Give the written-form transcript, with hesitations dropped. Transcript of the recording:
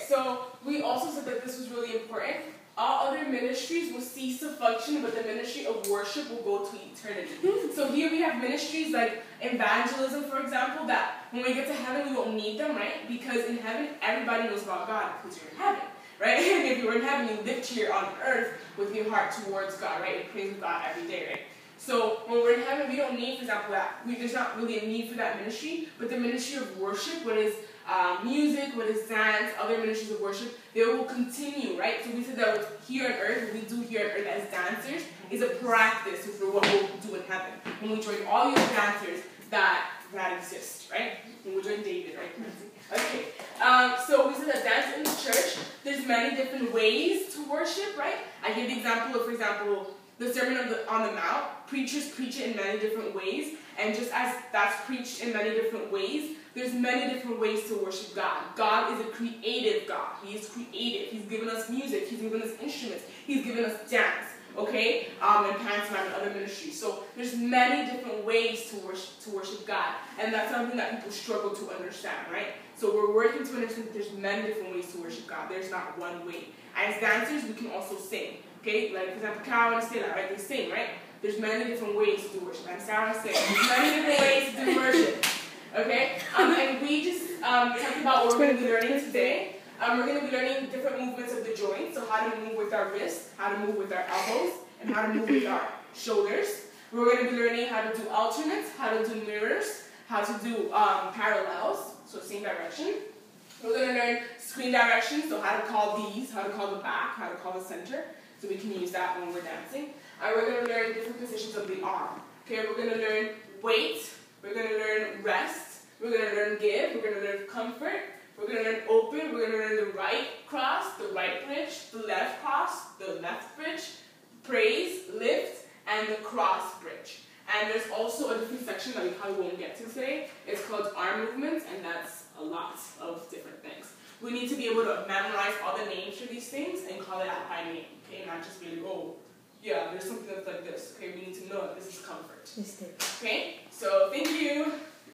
so we also said that this was really important. All other ministries will cease to function, but the ministry of worship will go to eternity. So here we have ministries like evangelism, for example, that when we get to heaven, we won't need them, right? Because in heaven, everybody knows about God because you're in heaven, right? And if you were in heaven, you lived here on earth with your heart towards God, right? You praise God every day, right? So when we're in heaven, we don't need, for example, that. There's not really a need for that ministry, but the ministry of worship, what is music, what is dance, other ministries of worship, they will continue, right? So we said that with here on earth, what we do here on earth as dancers is a practice for what we'll do in heaven. When we join all these dancers that exist, right? When we join David, right? Okay. So we said that dance in the church, there's many different ways to worship, right? I give the example of, for example, the Sermon on the Mount. Preachers preach it in many different ways, and just as that's preached in many different ways, there's many different ways to worship God. God is a creative God. He is creative. He's given us music. He's given us instruments. He's given us dance, okay? And pantomime and other ministries. So there's many different ways to worship God, and that's something that people struggle to understand, right? So we're working to understand that there's many different ways to worship God. There's not one way. As dancers, we can also sing, okay? Like, for example, Carol and Stella, right? They sing, right? There's many different ways to do worship. And Sarah said, there's many different ways to do worship. Okay? And we just talked about what we're going to be learning today. We're going to be learning different movements of the joints. So how to move with our wrists, how to move with our elbows, and how to move with our shoulders. We're going to be learning how to do alternates, how to do mirrors, how to do parallels, so same direction. We're going to learn screen directions, so how to call these, how to call the back, how to call the center. So we can use that when we're dancing. And we're going to learn different positions of the arm. Okay, we're going to learn weight, we're going to learn rest, we're going to learn give, we're going to learn comfort, we're going to learn open, we're going to learn the right cross, the right bridge, the left cross, the left bridge, praise, lift, and the cross bridge. And there's also a different section that we probably won't get to today. It's called arm movements, and that's a lot of different things. We need to be able to memorize all the names for these things and call it out by name, okay? Not just be like, oh, yeah, there's something that's like this. Okay, we need to know that this is comfort. Okay? So, thank you.